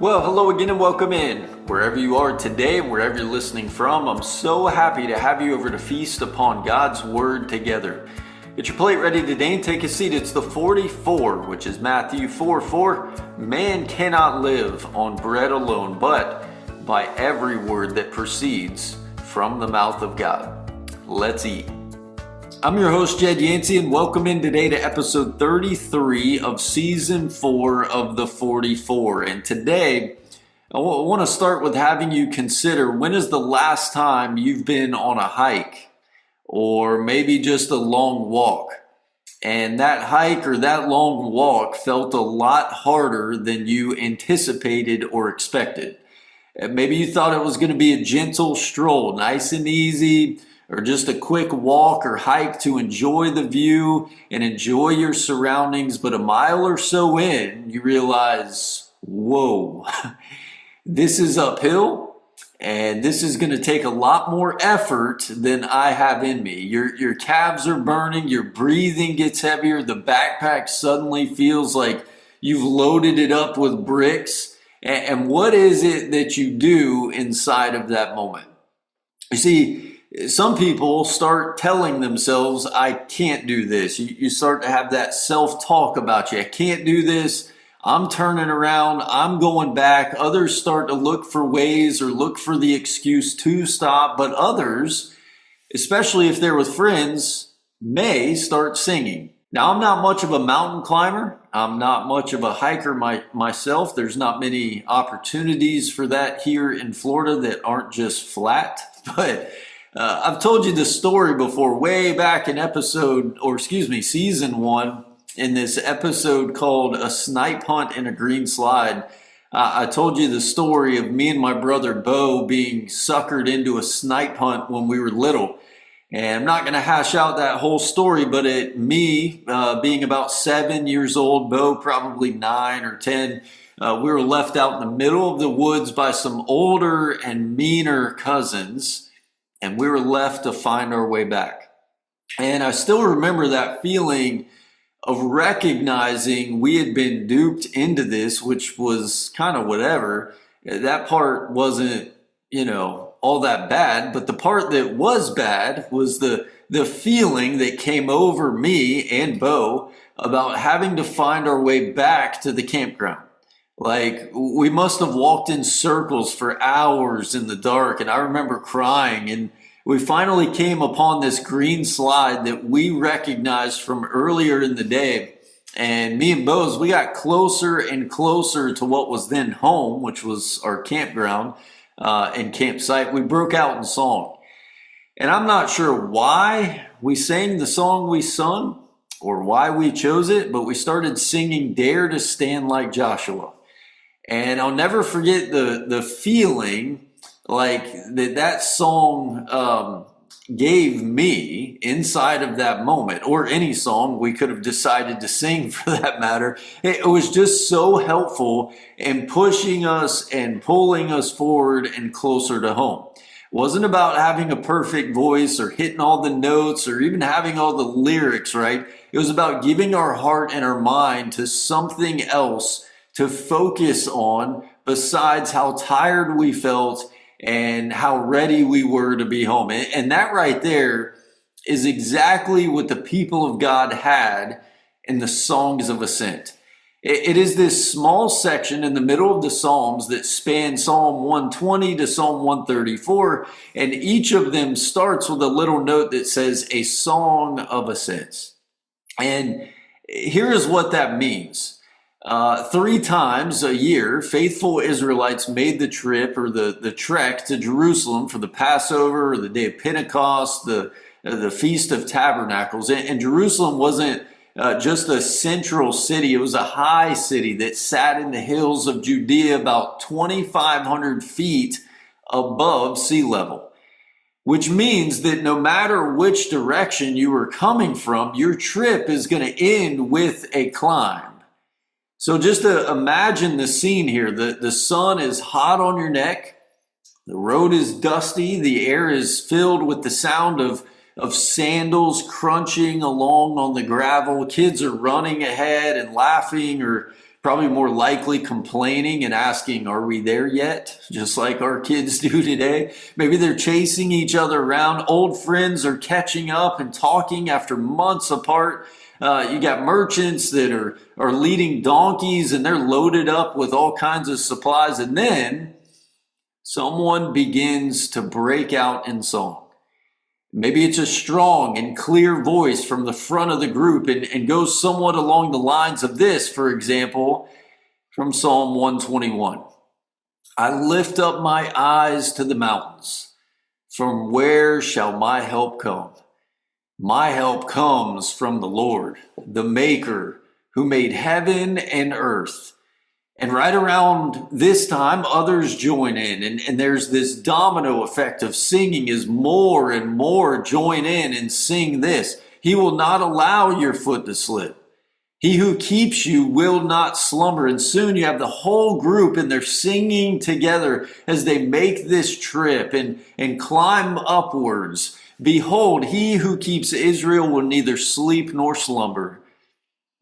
Well, hello again and welcome in. Wherever you are today and wherever you're listening from, I'm so happy to have you over to feast upon God's Word together. Get your plate ready today and take a seat. It's the 44, which is Matthew 4:4. Man cannot live on bread alone, but by every word that proceeds from the mouth of God. Let's eat. I'm your host, Jed Yancey, and welcome in today to episode 33 of season 4 of the 44. And today, I want to start with having you consider, when is the last time you've been on a hike or maybe just a long walk? And that hike or that long walk felt a lot harder than you anticipated or expected. Maybe you thought it was going to be a gentle stroll, nice and easy, or just a quick walk or hike to enjoy the view and enjoy your surroundings. But a mile or so in, you realize, whoa, this is uphill and this is going to take a lot more effort than I have in me. Your calves are burning, your breathing gets heavier, the backpack suddenly feels like you've loaded it up with bricks. And what is it that you do inside of that moment? You see, some people start telling themselves, I can't do this. You start to have that self-talk about you. I can't do this. I'm turning around. I'm going back. Others start to look for ways or look for the excuse to stop. But others, especially if they're with friends, may start singing. Now, I'm not much of a mountain climber. I'm not much of a hiker myself. There's not many opportunities for that here in Florida that aren't just flat. But I've told you this story before, way back in season 1, in this episode called A Snipe Hunt in a Green Slide. I told you the story of me and my brother Bo being suckered into a snipe hunt when we were little. And I'm not going to hash out that whole story, but me being about 7 years old, Bo probably 9 or 10, we were left out in the middle of the woods by some older and meaner cousins. And we were left to find our way back. And I still remember that feeling of recognizing we had been duped into this, which was kind of whatever. That part wasn't, all that bad. But the part that was bad was the feeling that came over me and Bo about having to find our way back to the campground. Like, we must have walked in circles for hours in the dark, and I remember crying, and we finally came upon this green slide that we recognized from earlier in the day. And me and Bose, we got closer and closer to what was then home, which was our campground and campsite. We broke out in song. And I'm not sure why we sang the song we sung or why we chose it, but we started singing Dare to Stand Like Joshua. And I'll never forget the feeling like that song gave me inside of that moment, or any song we could have decided to sing for that matter. It was just so helpful in pushing us and pulling us forward and closer to home. It wasn't about having a perfect voice or hitting all the notes or even having all the lyrics right. It was about giving our heart and our mind to something else to focus on besides how tired we felt and how ready we were to be home. And that right there is exactly what the people of God had in the songs of Ascent. It is this small section in the middle of the Psalms that span Psalm 120 to Psalm 134, and each of them starts with a little note that says a song of ascents. And here is what that means. 3 times a year, faithful Israelites made the trip or the trek to Jerusalem for the Passover or the day of Pentecost, the Feast of Tabernacles. And Jerusalem wasn't just a central city. It was a high city that sat in the hills of Judea about 2,500 feet above sea level, which means that no matter which direction you were coming from, your trip is going to end with a climb. So just to imagine the scene here, the sun is hot on your neck, the road is dusty, the air is filled with the sound of sandals crunching along on the gravel. Kids are running ahead and laughing or probably more likely complaining and asking, are we there yet? Just like our kids do today. Maybe they're chasing each other around. Old friends are catching up and talking after months apart. You got merchants that are leading donkeys and they're loaded up with all kinds of supplies. And then someone begins to break out in song. Maybe it's a strong and clear voice from the front of the group and goes somewhat along the lines of this, for example, from Psalm 121. I lift up my eyes to the mountains. From where shall my help come? My help comes from the Lord, the Maker, who made heaven and earth. And right around this time, others join in, and there's this domino effect of singing as more and more join in and sing this. He will not allow your foot to slip. He who keeps you will not slumber. And soon you have the whole group and they're singing together as they make this trip and climb upwards. Behold, he who keeps Israel will neither sleep nor slumber.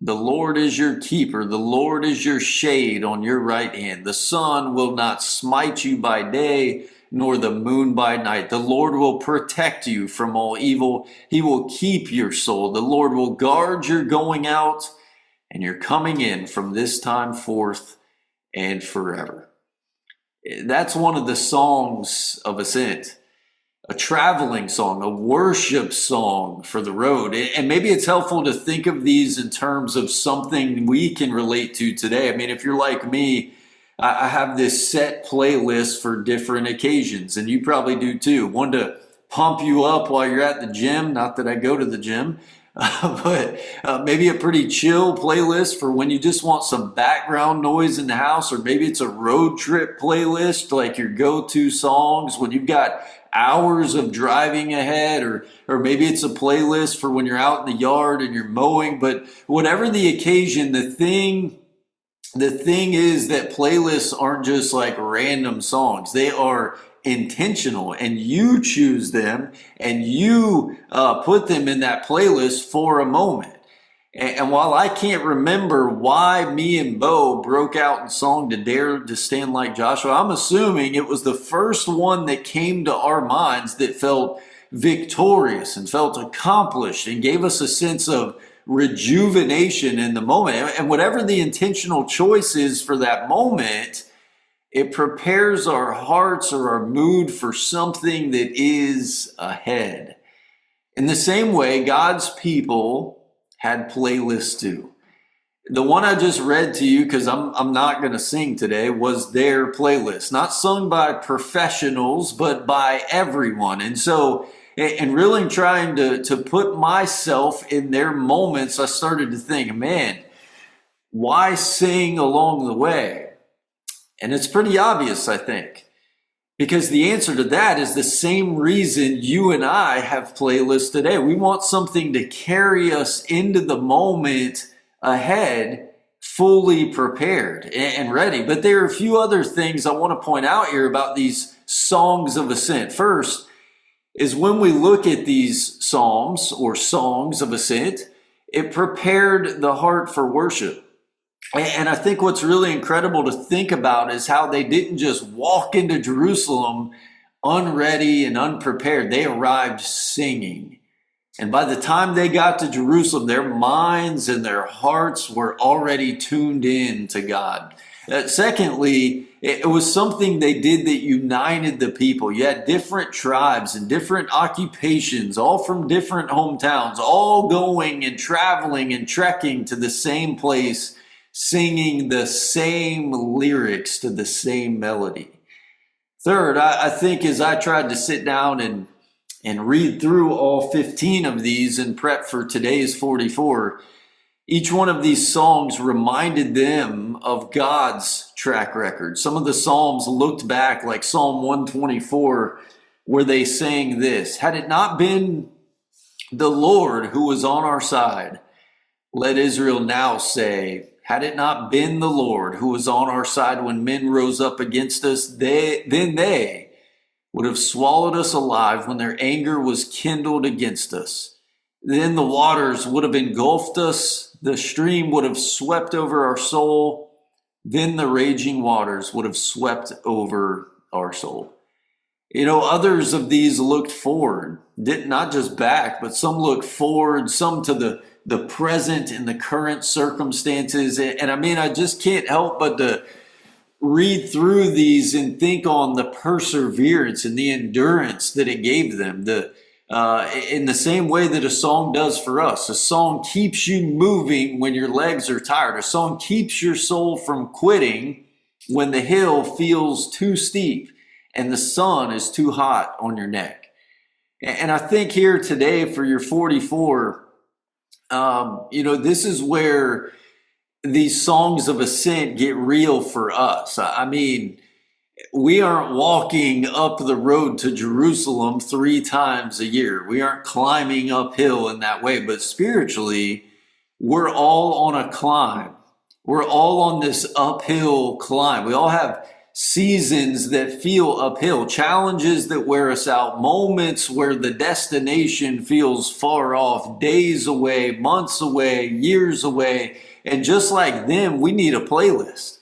The Lord is your keeper. The Lord is your shade on your right hand. The sun will not smite you by day, nor the moon by night. The Lord will protect you from all evil. He will keep your soul. The Lord will guard your going out and your coming in from this time forth and forever. That's one of the songs of Ascent. A traveling song, a worship song for the road. And maybe it's helpful to think of these in terms of something we can relate to today. I mean, if you're like me, I have this set playlist for different occasions, and you probably do too. One to pump you up while you're at the gym, not that I go to the gym, but maybe a pretty chill playlist for when you just want some background noise in the house, or maybe it's a road trip playlist, like your go-to songs when you've got hours of driving ahead, or maybe it's a playlist for when you're out in the yard and you're mowing. But whatever the occasion, the thing is that playlists aren't just like random songs. They are intentional, and you choose them and you put them in that playlist for a moment. And while I can't remember why me and Bo broke out in song to Dare to Stand Like Joshua, I'm assuming it was the first one that came to our minds that felt victorious and felt accomplished and gave us a sense of rejuvenation in the moment. And whatever the intentional choice is for that moment, it prepares our hearts or our mood for something that is ahead. In the same way, God's people had playlists too. The one I just read to you, because I'm not going to sing today, was their playlist. Not sung by professionals, but by everyone. And so, and really trying to put myself in their moments, I started to think, man, why sing along the way? And it's pretty obvious, I think. Because the answer to that is the same reason you and I have playlists today. We want something to carry us into the moment ahead, fully prepared and ready. But there are a few other things I want to point out here about these songs of ascent. First is when we look at these psalms or songs of ascent, it prepared the heart for worship. And I think what's really incredible to think about is how they didn't just walk into Jerusalem unready and unprepared. They arrived singing. And by the time they got to Jerusalem, their minds and their hearts were already tuned in to God. Secondly, it was something they did that united the people. You had different tribes and different occupations, all from different hometowns, all going and traveling and trekking to the same place, singing the same lyrics to the same melody. Third, I think as I tried to sit down and read through all 15 of these and prep for today's 44, each one of these songs reminded them of God's track record. Some of the Psalms looked back, like Psalm 124, where they sang this: had it not been the Lord who was on our side, let Israel now say, had it not been the Lord who was on our side when men rose up against us, then they would have swallowed us alive when their anger was kindled against us. Then the waters would have engulfed us. The stream would have swept over our soul. then the raging waters would have swept over our soul. You know, others of these looked forward, did not just back, but some looked forward, some to the present and the current circumstances. And I mean, I just can't help but to read through these and think on the perseverance and the endurance that it gave them. In the same way that a song does for us. A song keeps you moving when your legs are tired. A song keeps your soul from quitting when the hill feels too steep and the sun is too hot on your neck. And I think here today for your 44, this is where these songs of ascent get real for us. I mean, we aren't walking up the road to Jerusalem 3 times a year. We aren't climbing uphill in that way, but spiritually, we're all on a climb. We're all on this uphill climb. We all have seasons that feel uphill, challenges that wear us out, moments where the destination feels far off, days away, months away, years away. And just like them, we need a playlist.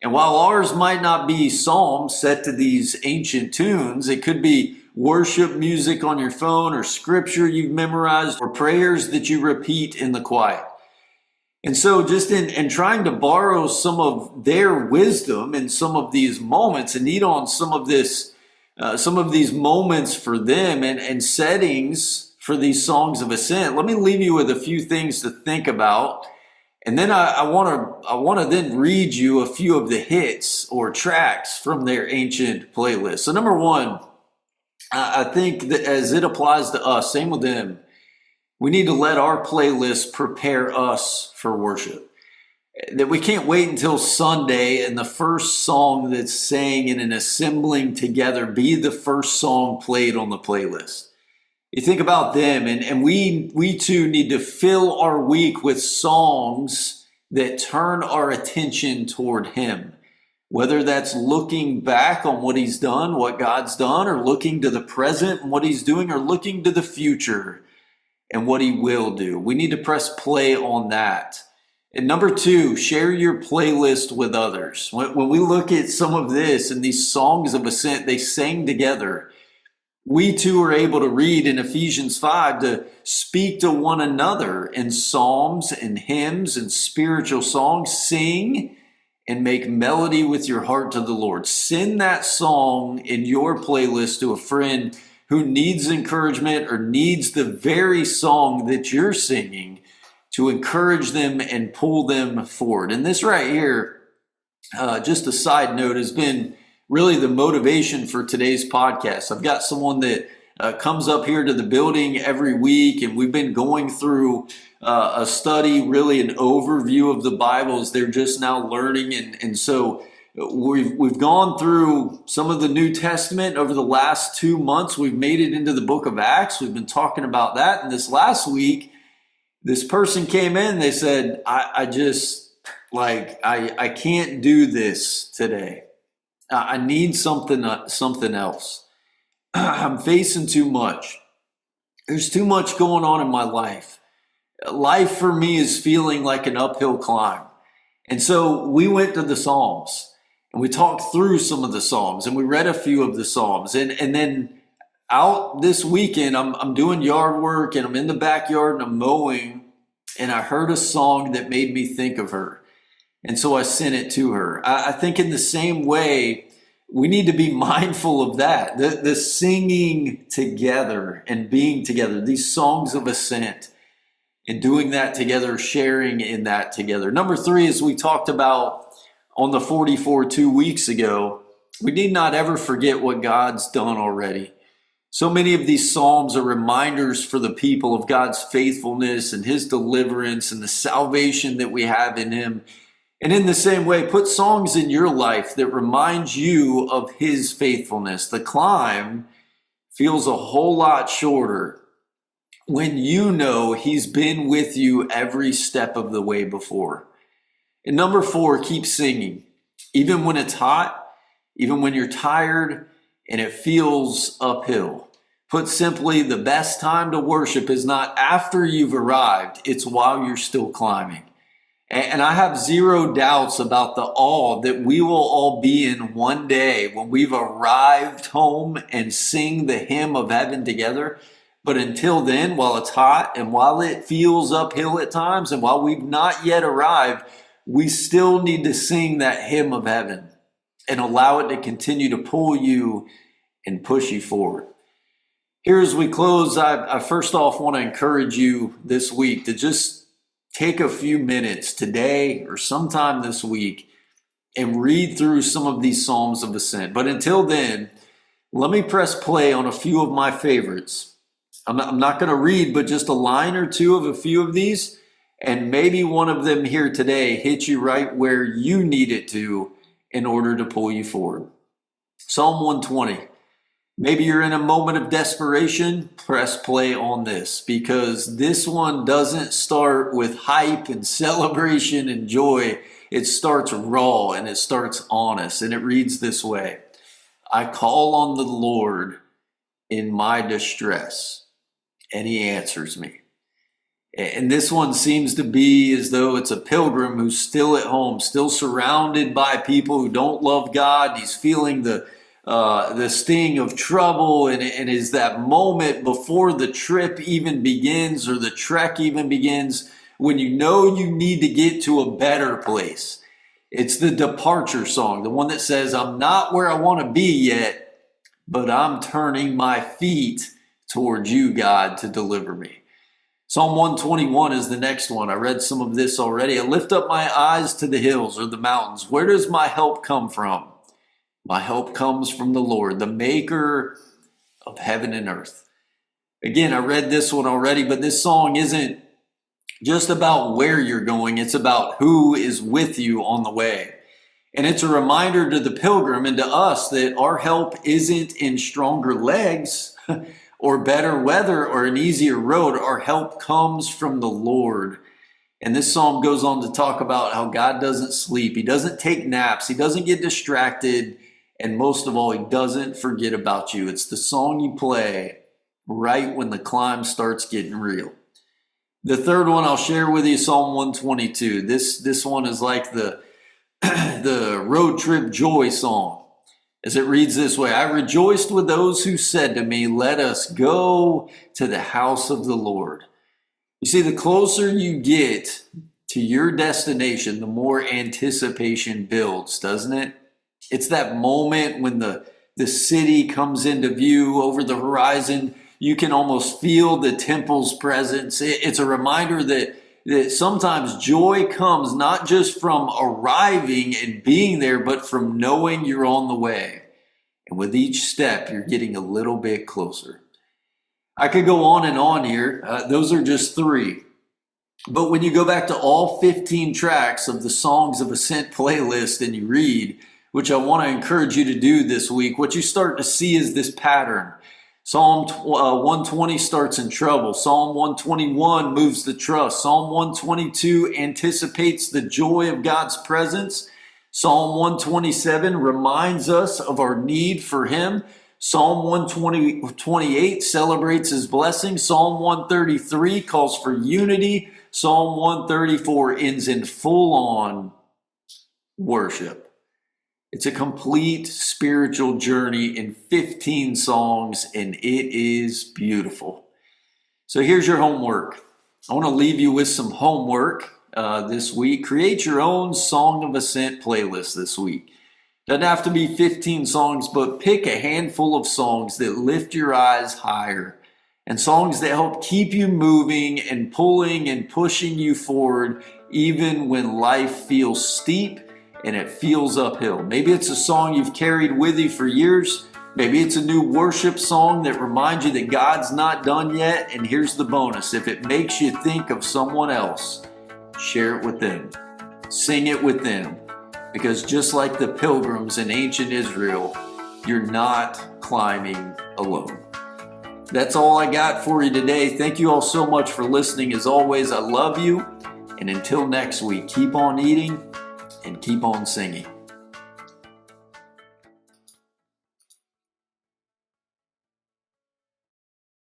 And while ours might not be psalms set to these ancient tunes, it could be worship music on your phone or scripture you've memorized or prayers that you repeat in the quiet. And so just in trying to borrow some of their wisdom in some of these moments and eat on some of these moments for them and settings for these songs of ascent, let me leave you with a few things to think about. And then I want to then read you a few of the hits or tracks from their ancient playlist. So number one, I think that as it applies to us, same with them, we need to let our playlist prepare us for worship. That we can't wait until Sunday and the first song that's sang in an assembling together be the first song played on the playlist. You think about them, and we too need to fill our week with songs that turn our attention toward Him. Whether that's looking back on what He's done, what God's done, or looking to the present and what He's doing, or looking to the future and what He will do. We need to press play on that. And number two, share your playlist with others. When we look at some of this and these songs of ascent, they sang together. We too are able to read in Ephesians 5 to speak to one another in psalms and hymns and spiritual songs. Sing and make melody with your heart to the Lord. Send that song in your playlist to a friend who needs encouragement or needs the very song that you're singing to encourage them and pull them forward. And this right here, just a side note, has been really the motivation for today's podcast. I've got someone that comes up here to the building every week, and we've been going through a study, really an overview of the Bible as they're just now learning. And so we've gone through some of the New Testament over the last 2 months. We've made it into the book of Acts. We've been talking about that. And this last week, this person came in, they said, I can't do this today. I need something else. I'm facing too much. There's too much going on in my life. Life for me is feeling like an uphill climb. And so we went to the Psalms and we talked through some of the Psalms and we read a few of the Psalms. And then out this weekend, I'm doing yard work and I'm in the backyard and I'm mowing, and I heard a song that made me think of her. And so I sent it to her. I think in the same way, we need to be mindful of that. The singing together and being together, these songs of ascent, and doing that together, sharing in that together. Number three, as we talked about on the 44 2 weeks ago, we need not ever forget what God's done already. So many of these Psalms are reminders for the people of God's faithfulness and His deliverance and the salvation that we have in Him. And in the same way, put songs in your life that remind you of His faithfulness. The climb feels a whole lot shorter when you know He's been with you every step of the way before. And number four, keep singing. Even when it's hot, even when you're tired and it feels uphill. Put simply, the best time to worship is not after you've arrived, it's while you're still climbing. And I have zero doubts about the awe that we will all be in one day when we've arrived home and sing the hymn of heaven together. But until then, while it's hot and while it feels uphill at times and while we've not yet arrived, we still need to sing that hymn of heaven and allow it to continue to pull you and push you forward. Here as we close, I first off want to encourage you this week to just take a few minutes today or sometime this week and read through some of these Psalms of Ascent. But until then, let me press play on a few of my favorites. I'm not going to read, but just a line or two of a few of these, and maybe one of them here today hits you right where you need it to in order to pull you forward. Psalm 120. Maybe you're in a moment of desperation, press play on this, because this one doesn't start with hype and celebration and joy. It starts raw and it starts honest, and it reads this way. I call on the Lord in my distress, and he answers me. And this one seems to be as though it's a pilgrim who's still at home, still surrounded by people who don't love God. He's feeling the sting of trouble, and is that moment before the trip even begins or the trek even begins when you know you need to get to a better place. It's the departure song, the one that says, I'm not where I want to be yet, but I'm turning my feet towards you, God, to deliver me. Psalm 121 is the next one. I read some of this already. I lift up my eyes to the hills or the mountains. Where does my help come from? My help comes from the Lord, the maker of heaven and earth. Again, I read this one already, but this song isn't just about where you're going. It's about who is with you on the way. And it's a reminder to the pilgrim and to us that our help isn't in stronger legs or better weather or an easier road. Our help comes from the Lord. And this psalm goes on to talk about how God doesn't sleep. He doesn't take naps. He doesn't get distracted. And most of all, he doesn't forget about you. It's the song you play right when the climb starts getting real. The third one I'll share with you is Psalm 122. This one is like the road trip joy song. As it reads this way, I rejoiced with those who said to me, let us go to the house of the Lord. You see, the closer you get to your destination, the more anticipation builds, doesn't it? It's that moment when the city comes into view over the horizon. You can almost feel the temple's presence. It's a reminder that sometimes joy comes not just from arriving and being there, but from knowing you're on the way. And with each step, you're getting a little bit closer. I could go on and on here. Those are just three. But when you go back to all 15 tracks of the Songs of Ascent playlist and you read, which I want to encourage you to do this week, what you start to see is this pattern. Psalm 120 starts in trouble. Psalm 121 moves to trust. Psalm 122 anticipates the joy of God's presence. Psalm 127 reminds us of our need for him. Psalm 128 celebrates his blessing. Psalm 133 calls for unity. Psalm 134 ends in full-on worship. It's a complete spiritual journey in 15 songs, and it is beautiful. So here's your homework. I want to leave you with some homework this week. Create your own Song of Ascent playlist this week. Doesn't have to be 15 songs, but pick a handful of songs that lift your eyes higher and songs that help keep you moving and pulling and pushing you forward even when life feels steep and it feels uphill. Maybe it's a song you've carried with you for years. Maybe it's a new worship song that reminds you that God's not done yet. And here's the bonus. If it makes you think of someone else, share it with them. Sing it with them. Because just like the pilgrims in ancient Israel, you're not climbing alone. That's all I got for you today. Thank you all so much for listening. As always, I love you. And until next week, keep on eating and keep on singing.